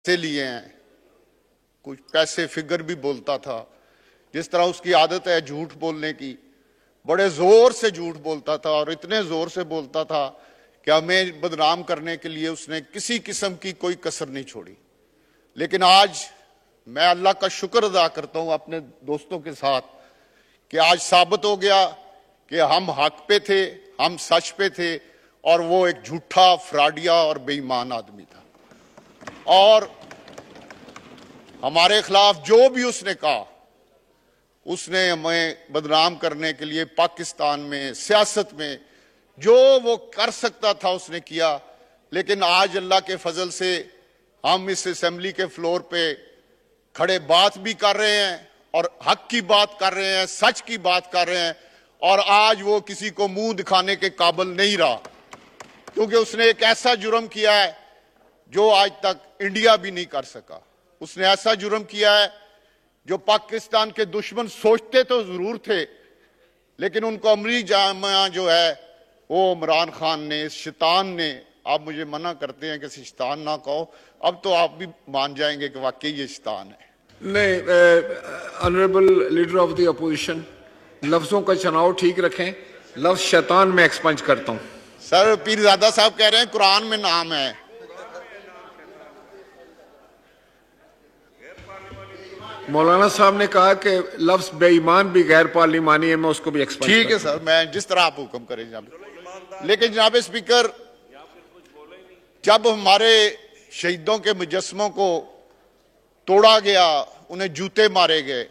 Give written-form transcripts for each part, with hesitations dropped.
से लिए हैं, कुछ पैसे फिगर भी बोलता था। जिस तरह उसकी आदत है झूठ बोलने की, बड़े जोर से झूठ बोलता था और इतने जोर से बोलता था कि हमें बदनाम करने के लिए उसने किसी किस्म की कोई कसर नहीं छोड़ी। लेकिन आज मैं अल्लाह का शुक्र अदा करता हूं अपने दोस्तों के साथ कि आज साबित हो गया कि हम हक पे थे, हम सच पे थे और वो एक झूठा, फ्रॉडिया और बेईमान आदमी था। और हमारे खिलाफ जो भी उसने कहा, उसने हमें बदनाम करने के लिए पाकिस्तान में सियासत में जो वो कर सकता था उसने किया। लेकिन आज अल्लाह के फजल से हम इस असेंबली के फ्लोर पे खड़े बात भी कर रहे हैं और हक की बात कर रहे हैं, सच की बात कर रहे हैं। और आज वो किसी को मुंह दिखाने के काबिल नहीं रहा, क्योंकि उसने एक ऐसा जुर्म किया है जो आज तक इंडिया भी नहीं कर सका। उसने ऐसा जुर्म किया है जो पाकिस्तान के दुश्मन सोचते तो जरूर थे, लेकिन उनको अमली जामा जो है वो इमरान खान ने, इस शैतान ने, आप मुझे मना करते हैं कि शैतान ना कहो, अब तो आप भी मान जाएंगे कि वाकई ये शैतान है। नहीं, honourable leader of the opposition, लफ्जों का चुनाव ठीक रखें। लफ्ज शैतान में एक्सपंज करता हूं। सर, पीरजादा साहब कह रहे हैं कुरान में नाम है। मौलाना साहब ने कहा कि लफ्ज बेईमान भी गैर पार्लिमानी है, मैं उसको भी एक्सपंज ठीक है सर, मैं जिस तरह आप हुक्म करें जनाब। लेकिन जनाब स्पीकर, जब हमारे शहीदों के मुजस्समों को तोड़ा गया, उन्हें जूते मारे गए,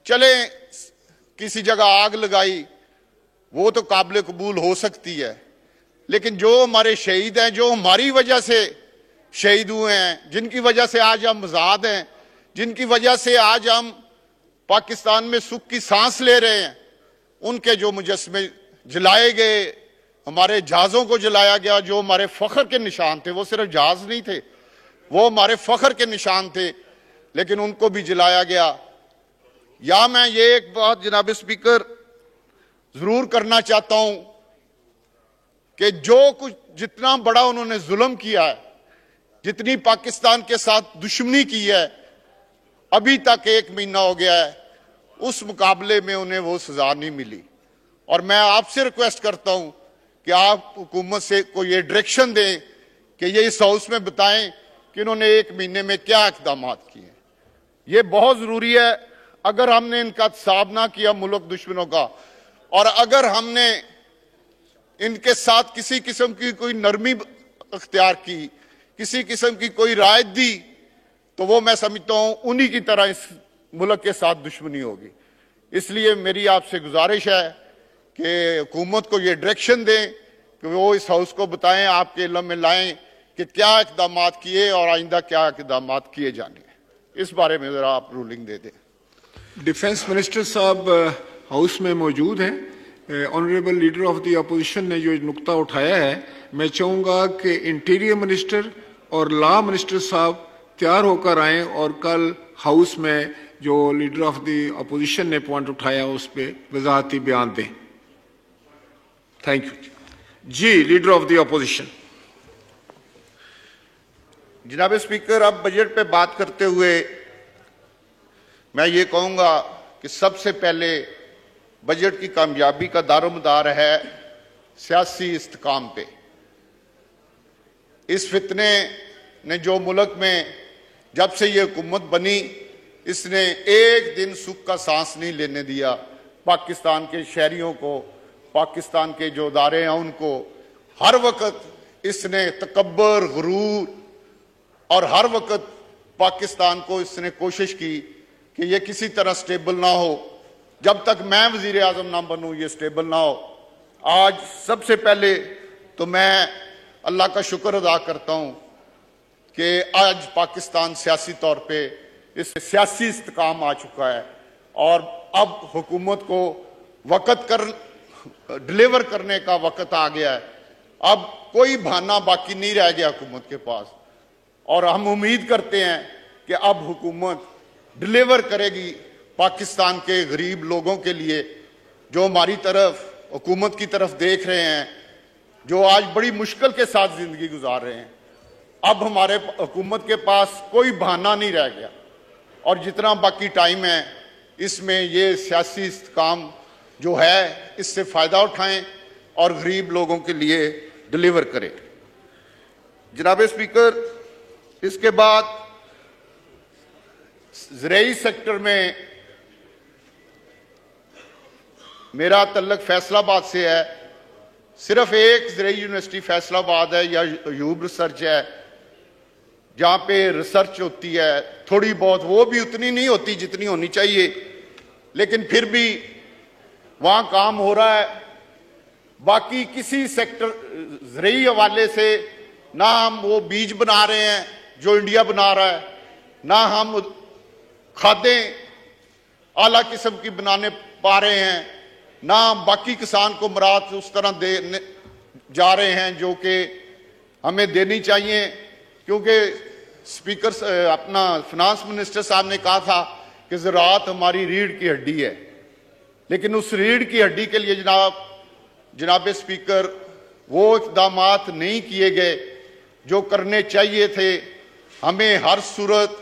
चले किसी जगह आग लगाई, वो तो काबिल कबूल हो सकती है। लेकिन जो हमारे शहीद हैं, जो हमारी वजह से शहीद हुए हैं, जिनकी वजह से आज हम आजाद हैं, जिनकी वजह से आज हम पाकिस्तान में सुख की सांस ले रहे हैं, उनके जो मुजस्समे जलाए गए, हमारे जहाजों को जलाया गया जो हमारे फख्र के निशान थे, वो सिर्फ जहाज नहीं थे, वो हमारे फख्र के निशान थे, लेकिन उनको भी जलाया गया। या मैं ये एक बात जनाब स्पीकर जरूर करना चाहता हूं कि जो कुछ जितना बड़ा उन्होंने जुल्म किया है, जितनी पाकिस्तान के साथ दुश्मनी की है, अभी तक 1 महीना हो गया है, उस मुकाबले में उन्हें वो सजा नहीं मिली। और मैं आपसे रिक्वेस्ट करता हूं कि आप हुकूमत से कोई ये डायरेक्शन दें कि ये इस हाउस में बताएं कि इन्होंने 1 महीने में क्या इक़दाम किए। ये बहुत जरूरी है। अगर हमने इनका साफ ना किया मुल्क दुश्मनों का, और अगर हमने इनके साथ किसी किस्म की कोई नरमी अख्तियार की, किसी किस्म की कोई राय दी, तो वो मैं समझता हूं उन्हीं की तरह इस मुल्क के साथ दुश्मनी होगी। इसलिए मेरी आपसे गुजारिश है कि हुकूमत को ये डायरेक्शन दें कि वो इस हाउस को बताएं, आपके इल्म में लाएं कि क्या इक़दाम किए और आइंदा क्या इक़दाम किए जाने हैं। इस बारे में जरा आप रूलिंग दे दें। डिफेंस मिनिस्टर साहब हाउस में मौजूद हैं। Honourable leader of the opposition ने जो नुक्ता उठाया है, मैं चाहूँगा कि इंटीरियर मिनिस्टर और लॉ मिनिस्टर साहब तैयार होकर आएँ और कल हाउस में जो लीडर ऑफ द अपोजिशन ने पॉइंट उठाया उस पर वजाहती बयान दें। थैंक यू जी। Leader of the opposition. जनाब स्पीकर, अब बजट पे बात करते हुए मैं ये कहूंगा कि सबसे पहले बजट की कामयाबी का दारोमदार है सियासी इस्तेकाम पे। इस फितने ने जो मुल्क में जब से ये हुकूमत बनी, इसने एक दिन सुख का सांस नहीं लेने दिया। पाकिस्तान के शहरियों को, पाकिस्तान के जो इदारे हैं उनको हर वक्त इसने तकब्बर, गुरूर और हर वक्त पाकिस्तान को इसने कोशिश की कि ये किसी तरह स्टेबल ना हो। जब तक मैं वजीर आजम ना बनूं ये स्टेबल ना हो। आज सबसे पहले तो मैं अल्लाह का शुक्र अदा करता हूं कि आज पाकिस्तान सियासी तौर पे इस सियासी इस्तेकाम आ चुका है और अब हुकूमत को वक़्त डिलीवर करने का वक़्त आ गया है। अब कोई बहाना बाकी नहीं रह गया हुकूमत के पास, और हम उम्मीद करते हैं कि अब हुकूमत डिलीवर करेगी पाकिस्तान के गरीब लोगों के लिए, जो हमारी तरफ हुकूमत की तरफ देख रहे हैं, जो आज बड़ी मुश्किल के साथ जिंदगी गुजार रहे हैं। अब हमारे हुकूमत के पास कोई बहाना नहीं रह गया और जितना बाकी टाइम है इसमें ये सियासी काम जो है इससे फ़ायदा उठाएं और गरीब लोगों के लिए डिलीवर करें। जनाब स्पीकर, इसके बाद ज़राई सेक्टर में मेरा तल्लक फैसलाबाद से है। सिर्फ एक ज़राई यूनिवर्सिटी फैसलाबाद है या अयूब रिसर्च है जहाँ पे रिसर्च होती है, थोड़ी बहुत, वो भी उतनी नहीं होती जितनी होनी चाहिए, लेकिन फिर भी वहाँ काम हो रहा है। बाकी किसी सेक्टर ज़राई हवाले से ना हम वो बीज बना रहे हैं जो इंडिया बना रहा है, ना हम खादें आला किस्म की बनाने पा रहे हैं, ना हम बाकी किसान को मराद उस तरह दे जा रहे हैं जो कि हमें देनी चाहिए। क्योंकि स्पीकर अपना फिनांस मिनिस्टर साहब ने कहा था कि ज़राअत हमारी रीढ़ की हड्डी है, लेकिन उस रीढ़ की हड्डी के लिए जनाब स्पीकर वो इक़दामात नहीं किए गए जो करने चाहिए थे। हमें हर सूरत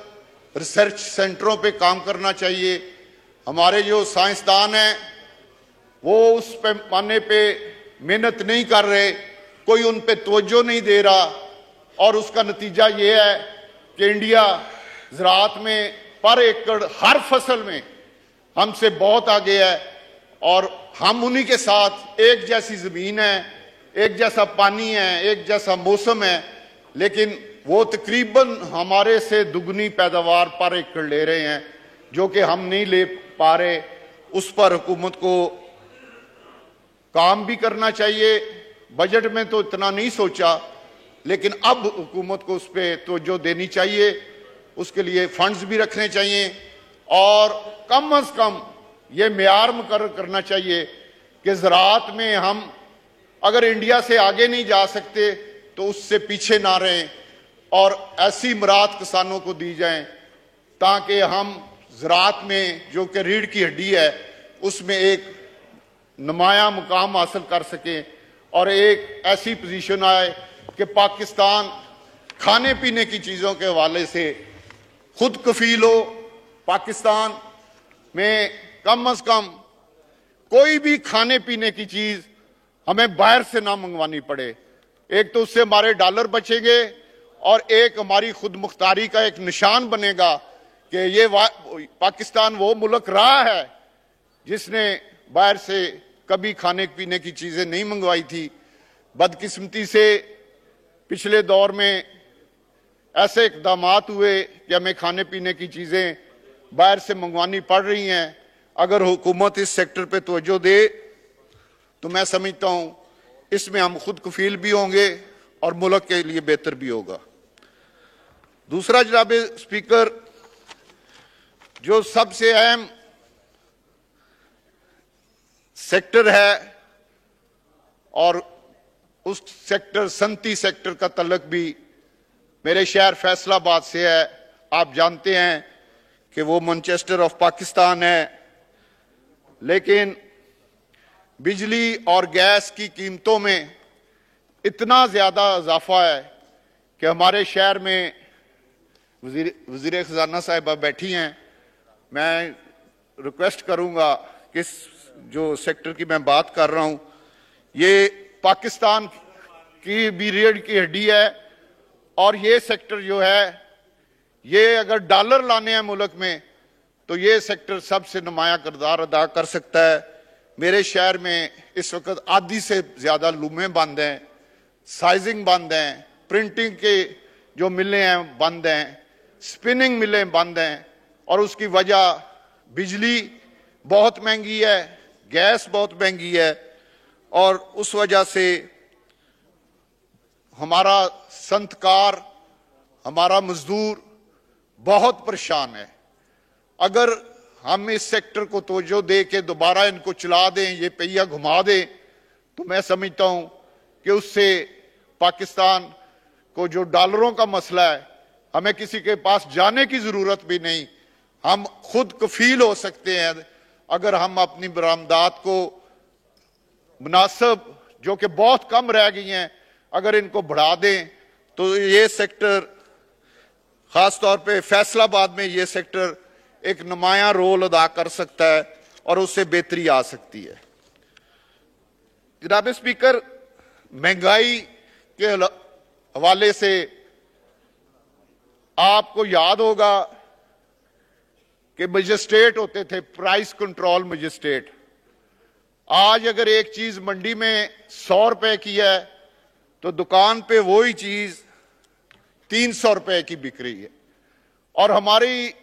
रिसर्च सेंटरों पे काम करना चाहिए। हमारे जो साइंसदान हैं वो उस पैमाने पे मेहनत नहीं कर रहे, कोई उन पे तवज्जो नहीं दे रहा और उसका नतीजा ये है कि इंडिया ज़राअत में पर एकड़ हर फसल में हमसे बहुत आगे है और हम उन्हीं के साथ एक जैसी ज़मीन है, एक जैसा पानी है, एक जैसा मौसम है, लेकिन वो तकरीबन हमारे से दुगनी पैदावार पर एकड़ ले रहे हैं जो कि हम नहीं ले पा रहे। उस पर हुकूमत को काम भी करना चाहिए। बजट में तो इतना नहीं सोचा, लेकिन अब हुकूमत को उस पर तवज्जो देनी चाहिए, उसके लिए फंड्स भी रखने चाहिए और कम अज़ कम ये मेयार मुकर्रर करना चाहिए कि ज़राअत में हम अगर इंडिया से आगे नहीं जा सकते तो उससे पीछे ना रहें और ऐसी मराद किसानों को दी जाएं ताकि हम ज़राअत में जो कि रीढ़ की हड्डी है उसमें एक नुमाया मुकाम हासिल कर सकें और एक ऐसी पोजीशन आए कि पाकिस्तान खाने पीने की चीज़ों के हवाले से खुद कफील हो। पाकिस्तान में कम अज़ कम कोई भी खाने पीने की चीज़ हमें बाहर से ना मंगवानी पड़े। एक तो उससे हमारे डॉलर बचेंगे और एक हमारी खुद मुख्तारी का एक निशान बनेगा कि ये पाकिस्तान वो मुल्क रहा है जिसने बाहर से कभी खाने पीने की चीज़ें नहीं मंगवाई थी। बदकिस्मती से पिछले दौर में ऐसे इक़दामात हुए कि हमें खाने पीने की चीज़ें बाहर से मंगवानी पड़ रही हैं। अगर हुकूमत इस सेक्टर पे तवज्जो दे तो मैं समझता हूँ इसमें हम खुद कफील भी होंगे और मुल्क के लिए बेहतर भी होगा। दूसरा जनाब स्पीकर, जो सबसे अहम सेक्टर है और उस सेक्टर सनती सेक्टर का तल्लक भी मेरे शहर फैसलाबाद से है। आप जानते हैं कि वो मैनचेस्टर ऑफ पाकिस्तान है, लेकिन बिजली और गैस की कीमतों में इतना ज़्यादा इजाफा है कि हमारे शहर में वज़ीर ख़जाना साहिबा बैठी हैं। मैं रिक्वेस्ट करूंगा कि जो सेक्टर की मैं बात कर रहा हूं ये पाकिस्तान की भी रीढ़ की हड्डी है और ये सेक्टर जो है ये अगर डॉलर लाने हैं मुल्क में तो ये सेक्टर सबसे नुमाया किरदार अदा कर सकता है। मेरे शहर में इस वक्त आधी से ज़्यादा लूमें बंद हैं, साइजिंग बंद हैं, प्रिंटिंग के जो मिलें हैं बंद हैं, स्पिनिंग मिलें बंद हैं और उसकी वजह बिजली बहुत महंगी है, गैस बहुत महंगी है और उस वजह से हमारा संतकार, हमारा मजदूर बहुत परेशान है। अगर हम इस सेक्टर को तवज्जो दे के दोबारा इनको चला दें, ये पहिया घुमा दें, तो मैं समझता हूं कि उससे पाकिस्तान को जो डॉलरों का मसला है, हमें किसी के पास जाने की जरूरत भी नहीं, हम खुद कफील हो सकते हैं अगर हम अपनी बरामदात को मुनासिब, जो कि बहुत कम रह गई हैं, अगर इनको बढ़ा दें तो ये सेक्टर, खास तौर पे फैसलाबाद में ये सेक्टर एक नुमाया रोल अदा कर सकता है और उससे बेहतरी आ सकती है। जनाब स्पीकर, महंगाई के हवाले से आपको याद होगा कि मजिस्ट्रेट होते थे, प्राइस कंट्रोल मजिस्ट्रेट। आज अगर एक चीज मंडी में 100 रुपए की है तो दुकान पे वही चीज 300 रुपए की बिक रही है। और हमारी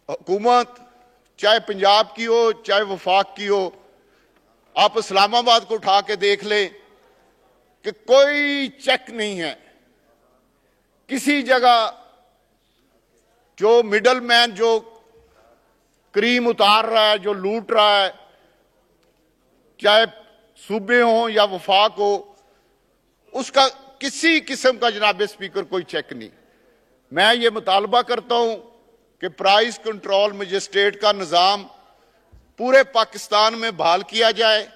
हुकूमत, चाहे पंजाब की हो चाहे वफाक की हो, आप इस्लामाबाद को उठा के देख ले कि कोई चेक नहीं है किसी जगह। जो मिडल मैन जो क्रीम उतार रहा है, जो लूट रहा है, चाहे सूबे हो या वफाक हो, उसका किसी किस्म का जनाब स्पीकर कोई चेक नहीं। मैं ये मुतालबा करता हूं कि प्राइस कंट्रोल मजिस्ट्रेट का निजाम पूरे पाकिस्तान में बहाल किया जाए।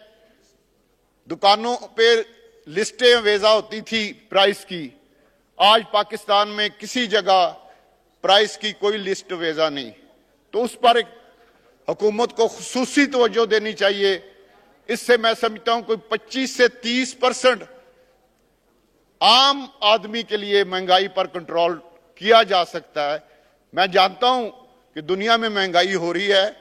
दुकानों पे लिस्टें वेजा होती थी प्राइस की, आज पाकिस्तान में किसी जगह प्राइस की कोई लिस्ट वेजा नहीं। तो उस पर एक हुकूमत को खुसूसी तवज्जो देनी चाहिए। इससे मैं समझता हूं कोई 25 से 30% आम आदमी के लिए महंगाई पर कंट्रोल किया जा सकता है। मैं जानता हूं कि दुनिया में महंगाई हो रही है,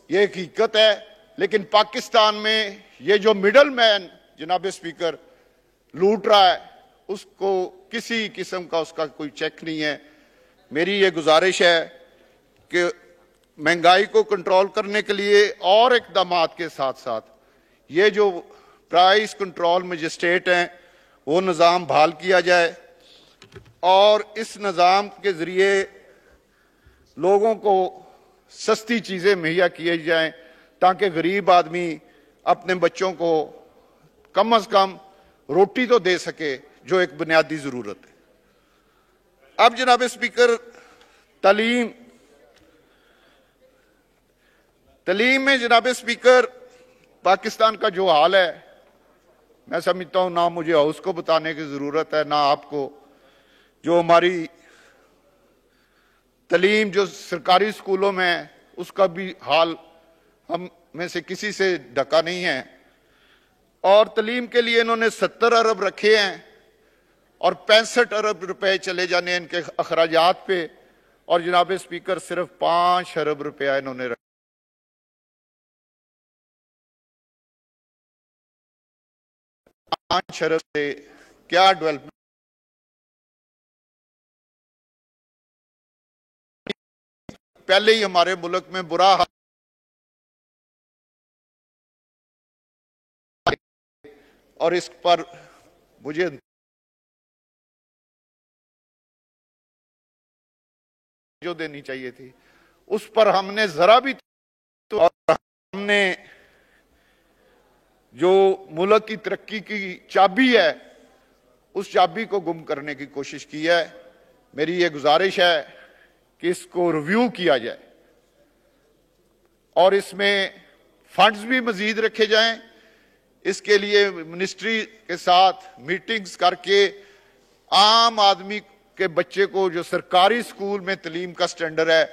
यह हकीकत है, लेकिन पाकिस्तान में ये जो मिडल मैन जनाब स्पीकर लूट रहा है, उसको किसी किस्म का उसका कोई चेक नहीं है। मेरी ये गुजारिश है कि महंगाई को कंट्रोल करने के लिए और इकदाम के साथ साथ ये जो प्राइस कंट्रोल मजिस्ट्रेट हैं वो निज़ाम बहाल किया जाए और इस निज़ाम के ज़रिए लोगों को सस्ती चीज़ें मुहैया की जाएं ताकि गरीब आदमी अपने बच्चों को कम से कम रोटी तो दे सके, जो एक बुनियादी ज़रूरत है। अब जनाब स्पीकर, तलीम में जनाब स्पीकर पाकिस्तान का जो हाल है, मैं समझता हूं ना मुझे हाउस को बताने की जरूरत है ना आपको। जो हमारी तलीम जो सरकारी स्कूलों में है उसका भी हाल हम में से किसी से ढका नहीं है। और तलीम के लिए इन्होंने 70 अरब रखे हैं और 65 अरब रुपए चले जाने इनके अखराजात पे, और जनाब स्पीकर सिर्फ 5 अरब रुपया इन्होंने 5 अरब से क्या डेवलपमेंट। पहले ही हमारे मुल्क में बुरा हाल, और इस पर मुझे जो देनी चाहिए थी उस पर हमने जरा भी तो, और हमने जो मुल्क की तरक्की की चाबी है उस चाबी को गुम करने की कोशिश की है। मेरी ये गुजारिश है कि इसको रिव्यू किया जाए और इसमें फंड्स भी मजीद रखे जाएं। इसके लिए मिनिस्ट्री के साथ मीटिंग्स करके आम आदमी के बच्चे को जो सरकारी स्कूल में तालीम का स्टैंडर्ड है,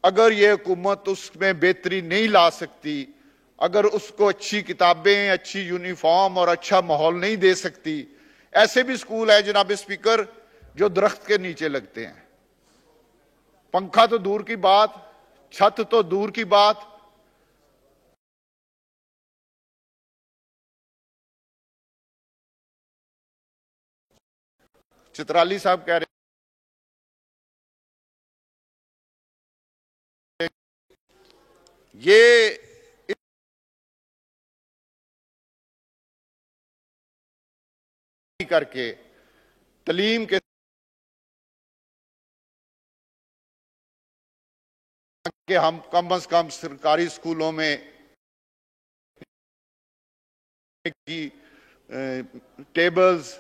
अगर ये हुकूमत उसमें बेहतरी नहीं ला सकती, अगर उसको अच्छी किताबें, अच्छी यूनिफॉर्म और अच्छा माहौल नहीं दे सकती, ऐसे भी स्कूल है जनाब स्पीकर जो दरख्त के नीचे लगते हैं, पंखा तो दूर की बात, छत तो दूर की बात। चित्राली साहब कह रहे ये करके तालीम के हम कम से कम सरकारी स्कूलों में की टेबल्स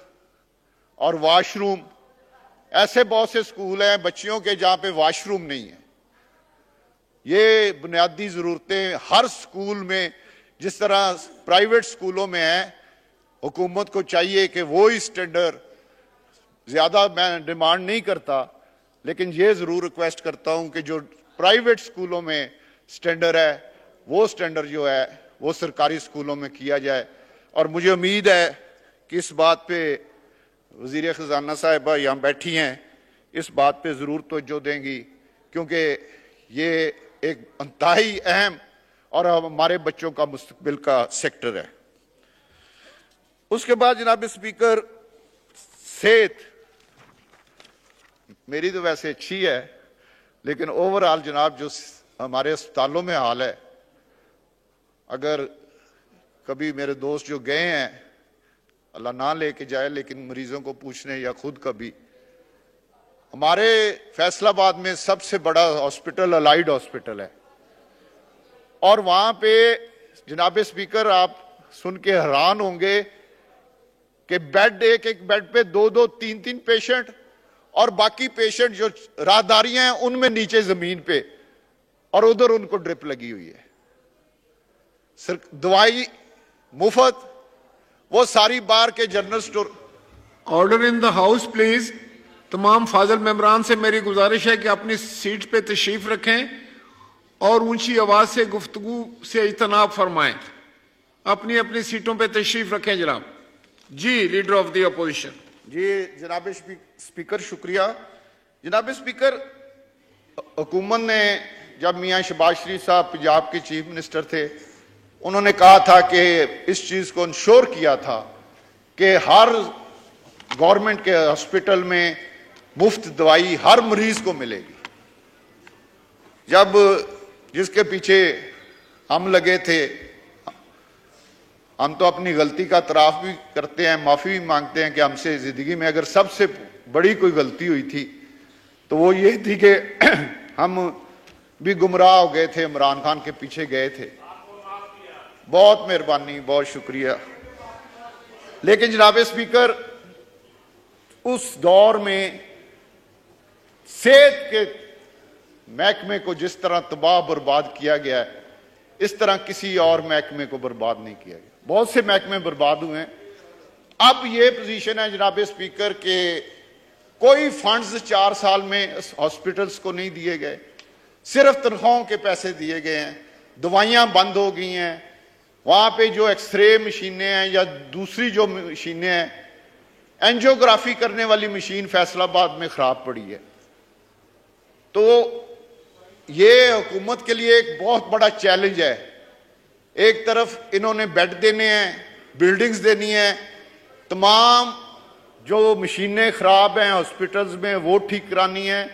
और वॉशरूम, ऐसे बहुत से स्कूल हैं बच्चियों के जहां पे वॉशरूम नहीं है। ये बुनियादी जरूरतें हर स्कूल में जिस तरह प्राइवेट स्कूलों में है, हुकूमत को चाहिए कि वो ही स्टैंडर्ड ज्यादा मैं डिमांड नहीं करता, लेकिन ये जरूर रिक्वेस्ट करता हूं कि जो प्राइवेट स्कूलों में स्टैंडर्ड है वो स्टैंडर्ड जो है वो सरकारी स्कूलों में किया जाए। और मुझे उम्मीद है कि इस बात पे वजीर खजाना साहिबा यहाँ बैठी हैं, इस बात पे जरूर तवज्जो देंगी, क्योंकि ये एक इंतहाई अहम और हमारे बच्चों का मुस्तकबिल का सेक्टर है। उसके बाद जनाब स्पीकर, सेहत मेरी तो वैसे अच्छी है, लेकिन ओवरऑल जनाब जो हमारे अस्पतालों में हाल है, अगर कभी मेरे दोस्त जो गए हैं, अल्लाह ना लेके जाए, लेकिन मरीजों को पूछने या खुद कभी, हमारे फैसलाबाद में सबसे बड़ा हॉस्पिटल अलाइड हॉस्पिटल है, और वहां पे जनाब स्पीकर आप सुन के हैरान होंगे कि बेड, एक एक बेड पे 2-2, 3-3 पेशेंट, और बाकी पेशेंट जो राहदारियां हैं उनमें नीचे जमीन पे, और उधर उनको ड्रिप लगी हुई है। दवाई मुफ्त, वो सारी बार के general store. Order in the house please. तमाम फाजिल मेंबरान से मेरी गुजारिश है कि अपनी सीट पे तशरीफ रखें और ऊंची आवाज से गुफ्तगू से इज्तनाब फरमाएं। अपनी अपनी सीटों पे तशरीफ रखें जनाब। जी लीडर ऑफ द अपोजिशन। जी जनाब स्पीकर, शुक्रिया। जनाब स्पीकर, हुकूमत ने जब मियां शहबाज शरीफ साहब पंजाब के चीफ मिनिस्टर थे, उन्होंने कहा था कि इस चीज को इंश्योर किया था कि हर गवर्नमेंट के हॉस्पिटल में मुफ्त दवाई हर मरीज को मिलेगी। जब जिसके पीछे हम लगे थे, हम तो अपनी गलती का इतराफ भी करते हैं, माफी भी मांगते हैं कि हमसे जिंदगी में अगर सबसे बड़ी कोई गलती हुई थी तो वो ये थी कि हम भी गुमराह हो गए थे, इमरान खान के पीछे गए थे। बहुत मेहरबानी, बहुत शुक्रिया। लेकिन जनाब स्पीकर, उस दौर में सेहत के महकमे को जिस तरह तबाह बर्बाद किया गया है, इस तरह किसी और महकमे को बर्बाद नहीं किया गया। बहुत से महकमे बर्बाद हुए हैं। अब ये पोजीशन है जनाब स्पीकर के कोई फंड्स 4 साल में हॉस्पिटल्स को नहीं दिए गए, सिर्फ तनख्वाहों के पैसे दिए गए हैं, दवाइयां बंद हो गई हैं। वहां पे जो एक्सरे मशीनें हैं या दूसरी जो मशीनें हैं, एंजियोग्राफी करने वाली मशीन फैसलाबाद में खराब पड़ी है। तो ये हुकूमत के लिए एक बहुत बड़ा चैलेंज है। एक तरफ इन्होंने बेड देने हैं, बिल्डिंग्स देनी है, तमाम जो मशीनें खराब हैं हॉस्पिटल्स में वो ठीक करानी है,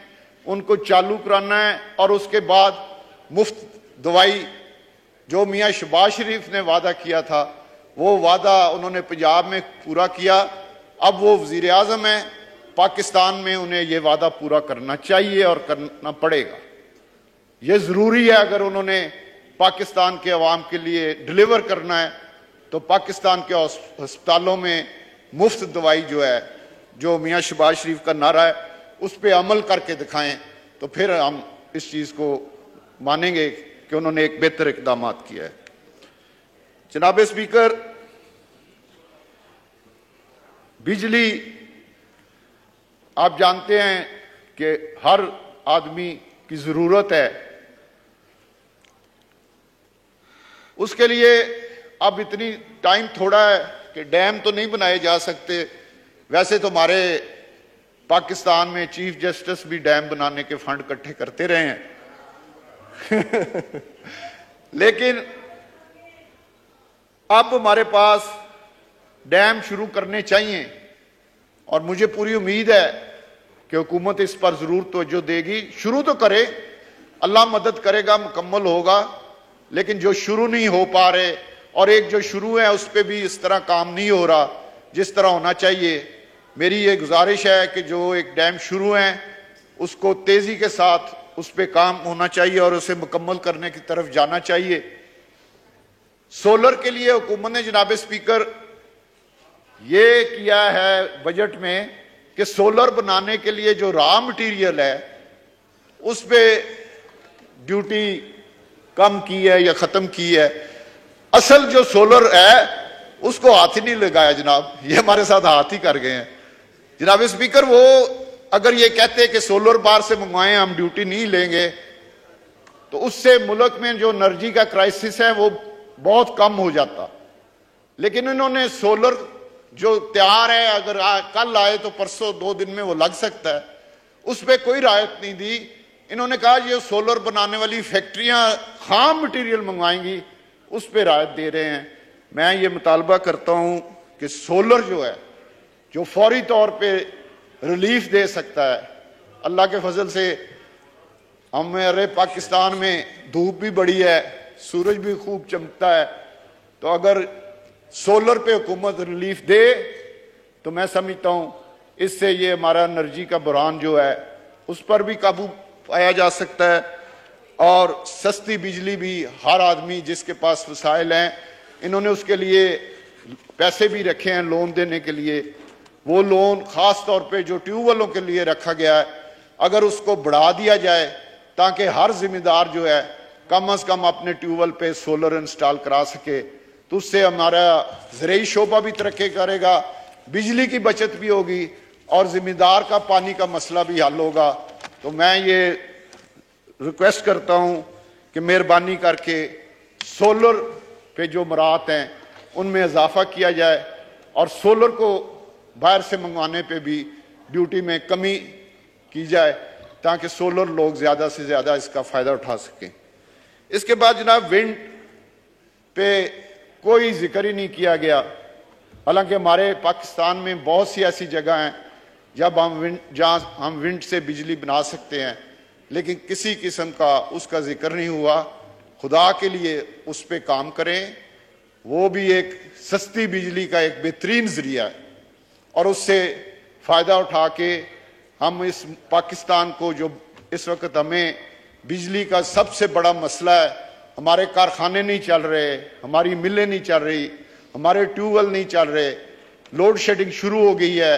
उनको चालू कराना है, और उसके बाद मुफ्त दवाई जो मियां शहबाज शरीफ ने वादा किया था, वो वादा उन्होंने पंजाब में पूरा किया। अब वो वजीर आजम है पाकिस्तान में, उन्हें ये वादा पूरा करना चाहिए और करना पड़ेगा। ये जरूरी है। अगर उन्होंने पाकिस्तान के अवाम के लिए डिलीवर करना है तो पाकिस्तान के अस्पतालों में मुफ्त दवाई जो है, जो मियां शहबाज शरीफ का नारा है, उस पर अमल करके दिखाएं, तो फिर हम इस चीज को मानेंगे कि उन्होंने एक बेहतर इकदाम किया है। जनाब स्पीकर, बिजली आप जानते हैं कि हर आदमी की जरूरत है। उसके लिए अब इतनी टाइम थोड़ा है कि डैम तो नहीं बनाए जा सकते। वैसे तो हमारे पाकिस्तान में चीफ जस्टिस भी डैम बनाने के फंड इकट्ठे करते रहे हैं लेकिन अब हमारे पास डैम शुरू करने चाहिए, और मुझे पूरी उम्मीद है कि हुकूमत इस पर जरूर तवज्जो देगी। शुरू तो करे, अल्लाह मदद करेगा, मुकम्मल होगा, लेकिन जो शुरू नहीं हो पा रहे, और एक जो शुरू है उस पर भी इस तरह काम नहीं हो रहा जिस तरह होना चाहिए। मेरी ये गुजारिश है कि जो एक डैम शुरू है उसको तेजी के साथ उस पर काम होना चाहिए और उसे मुकम्मल करने की तरफ जाना चाहिए। सोलर के लिए हुकूमत ने जनाब स्पीकर ये किया है बजट में कि सोलर बनाने के लिए जो रॉ मटेरियल है उस पे ड्यूटी कम की है या खत्म की है। असल जो सोलर है उसको हाथ ही नहीं लगाया जनाब, ये हमारे साथ हाथ ही कर गए हैं। जनाब स्पीकर, वो अगर ये कहते कि सोलर बार से मंगवाएं, हम ड्यूटी नहीं लेंगे, तो उससे मुल्क में जो एनर्जी का क्राइसिस है वो बहुत कम हो जाता। लेकिन इन्होंने सोलर जो तैयार है, अगर कल आए तो परसों 2 दिन में वो लग सकता है, उस पर कोई राहत नहीं दी। इन्होंने कहा ये सोलर बनाने वाली फैक्ट्रियां खाम मटेरियल मंगवाएंगी, उस पर राहत दे रहे हैं। मैं ये मुतालबा करता हूं कि सोलर जो है, जो फौरी तौर पे रिलीफ दे सकता है, अल्लाह के फजल से हमारे पाकिस्तान में धूप भी बड़ी है, सूरज भी खूब चमकता है, तो अगर सोलर पे हुकूमत रिलीफ दे तो मैं समझता हूं इससे ये हमारा एनर्जी का बुरान जो है उस पर भी काबू पाया जा सकता है, और सस्ती बिजली भी हर आदमी जिसके पास वसाइल हैं, इन्होंने उसके लिए पैसे भी रखे हैं लोन देने के लिए। वो लोन खास तौर पे जो ट्यूबवेलों के लिए रखा गया है, अगर उसको बढ़ा दिया जाए ताकि हर जिम्मेदार जो है कम से कम अपने ट्यूबवेल पे सोलर इंस्टॉल करा सके, तो उससे हमारा ज़राई शोबा भी तरक्की करेगा, बिजली की बचत भी होगी और जिम्मेदार का पानी का मसला भी हल होगा। तो मैं ये रिक्वेस्ट करता हूं कि मेहरबानी करके सोलर पे जो मराहत हैं उनमें इजाफा किया जाए और सोलर को बाहर से मंगवाने पे भी ड्यूटी में कमी की जाए ताकि सोलर लोग ज़्यादा से ज़्यादा इसका फ़ायदा उठा सकें। इसके बाद जनाब विंड पे कोई जिक्र ही नहीं किया गया, हालांकि हमारे पाकिस्तान में बहुत सी ऐसी जगह हैं जहां हम विंड से बिजली बना सकते हैं, लेकिन किसी किस्म का उसका जिक्र नहीं हुआ। खुदा के लिए उस पर काम करें, वो भी एक सस्ती बिजली का एक बेहतरीन जरिया है और उससे फ़ायदा उठा के हम इस पाकिस्तान को, जो इस वक्त हमें बिजली का सबसे बड़ा मसला है, हमारे कारखाने नहीं चल रहे, हमारी मिलें नहीं चल रही, हमारे ट्यूबवेल नहीं चल रहे, लोड शेडिंग शुरू हो गई है,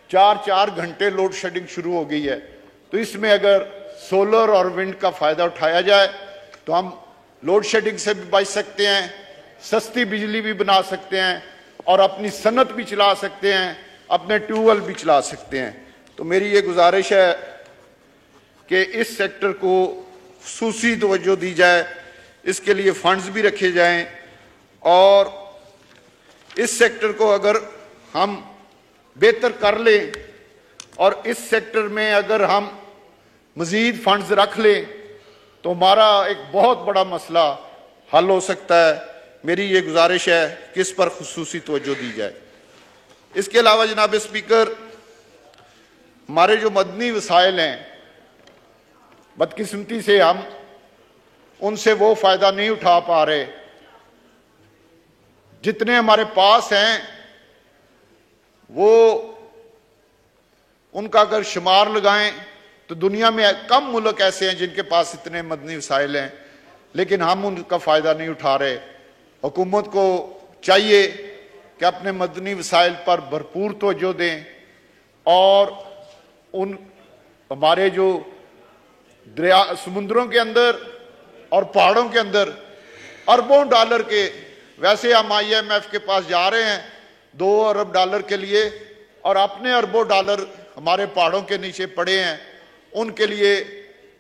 4-4 घंटे लोड शेडिंग शुरू हो गई है। तो इसमें अगर सोलर और विंड का फ़ायदा उठाया जाए तो हम लोड शेडिंग से भी बच सकते हैं, सस्ती बिजली भी बना सकते हैं और अपनी सनत भी चला सकते हैं, अपने ट्यूबवेल भी चला सकते हैं। तो मेरी ये गुजारिश है कि इस सेक्टर को खुसूसी तवज्जो दी जाए, इसके लिए फंड्स भी रखे जाएं और इस सेक्टर को अगर हम बेहतर कर लें और इस सेक्टर में अगर हम मज़ीद फंड्स रख लें तो हमारा एक बहुत बड़ा मसला हल हो सकता है। मेरी ये गुजारिश है कि इस पर खुसूसी तवज्जो दी जाए। इसके अलावा जनाब स्पीकर, हमारे जो मदनी वसाइल हैं, बदकिस्मती से हम उनसे वो फ़ायदा नहीं उठा पा रहे। जितने हमारे पास हैं वो उनका अगर शुमार लगाएं तो दुनिया में कम मुल्क ऐसे हैं जिनके पास इतने मदनी वसाइल हैं, लेकिन हम उनका फ़ायदा नहीं उठा रहे। हुकूमत को चाहिए कि अपने मदनी वसाइल पर भरपूर तवज्जो दें और उन हमारे जो दरिया, समुद्रों के अंदर और पहाड़ों के अंदर अरबों डॉलर के, वैसे हम IMF के पास जा रहे हैं 2 अरब डॉलर के लिए और अपने अरबों डॉलर हमारे पहाड़ों के नीचे पड़े हैं, उनके लिए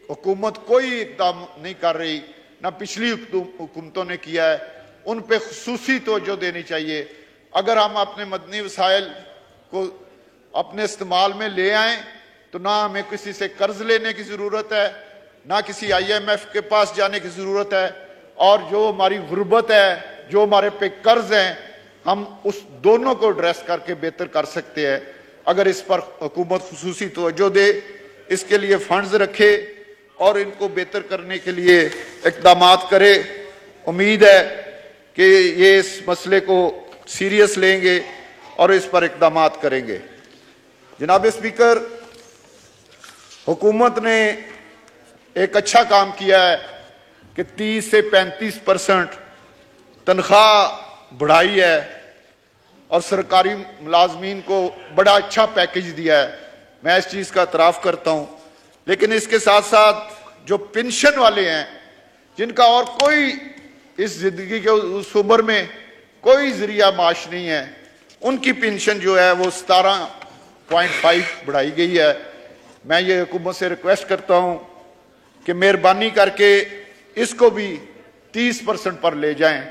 हुकूमत कोई इक़दाम नहीं कर रही, ना पिछली हुकूमतों ने किया है। उन पे खुसूसी तवज्जो देनी चाहिए। अगर हम अपने मदनी वसाइल को अपने इस्तेमाल में ले आएँ तो ना हमें किसी से कर्ज लेने की ज़रूरत है, ना किसी IMF के पास जाने की ज़रूरत है, और जो हमारी गुर्बत है, जो हमारे पे कर्ज हैं, हम उस दोनों को एड्रेस करके बेहतर कर सकते हैं अगर इस पर हुकूमत खुसूसी तवज्जो दे, इसके लिए फंड्स रखे और इनको बेहतर करने के लिए इक़दामात करे। उम्मीद है कि ये इस मसले को सीरियस लेंगे और इस पर इक़दामात करेंगे। जनाब स्पीकर, हुकूमत ने एक अच्छा काम किया है कि 30 से 35% तनख्वाह बढ़ाई है और सरकारी मुलाजमीन को बड़ा अच्छा पैकेज दिया है। मैं इस चीज़ का इतराफ़ करता हूँ, लेकिन इसके साथ साथ जो पेंशन वाले हैं, जिनका और कोई इस ज़िंदगी के उस उम्र में कोई ज़रिया माश नहीं है, उनकी पेंशन जो है वो 17 0.5 बढ़ाई गई है। मैं ये हुकूमत से रिक्वेस्ट करता हूं कि मेहरबानी करके इसको भी 30% पर ले जाएं,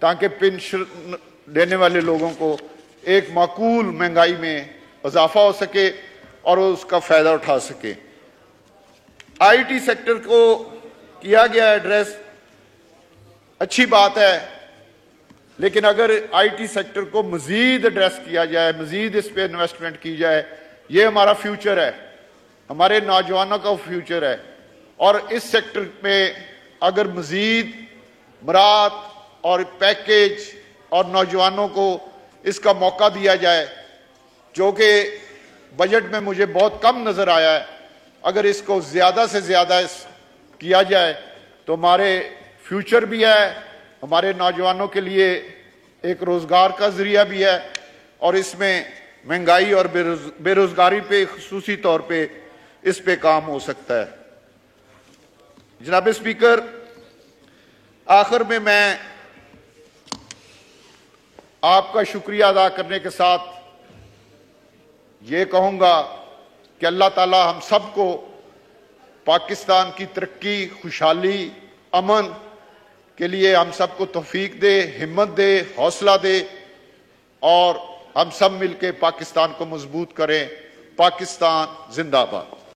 ताकि पेंशन देने वाले लोगों को एक माकूल महंगाई में इजाफा हो सके और वो उसका फायदा उठा सके। आईटी सेक्टर को किया गया एड्रेस, अच्छी बात है, लेकिन अगर आईटी सेक्टर को मजीद एड्रेस किया जाए, मजीद इस पे इन्वेस्टमेंट की जाए, ये हमारा फ्यूचर है, हमारे नौजवानों का फ्यूचर है। और इस सेक्टर में अगर मजीद मरात और पैकेज और नौजवानों को इसका मौका दिया जाए, जो कि बजट में मुझे बहुत कम नजर आया है, अगर इसको ज्यादा से ज्यादा किया जाए तो हमारे फ्यूचर भी है, हमारे नौजवानों के लिए एक रोजगार का जरिया भी है, और इसमें महंगाई और बेरोजगारी पे खुसूसी तौर पे इस पे काम हो सकता है। जनाब स्पीकर, आखिर में मैं आपका शुक्रिया अदा करने के साथ ये कहूंगा कि अल्लाह ताला हम सबको पाकिस्तान की तरक्की, खुशहाली, अमन के लिए हम सबको तौफीक दे, हिम्मत दे, हौसला दे, और हम सब मिलकर पाकिस्तान को मजबूत करें। पाकिस्तान जिंदाबाद।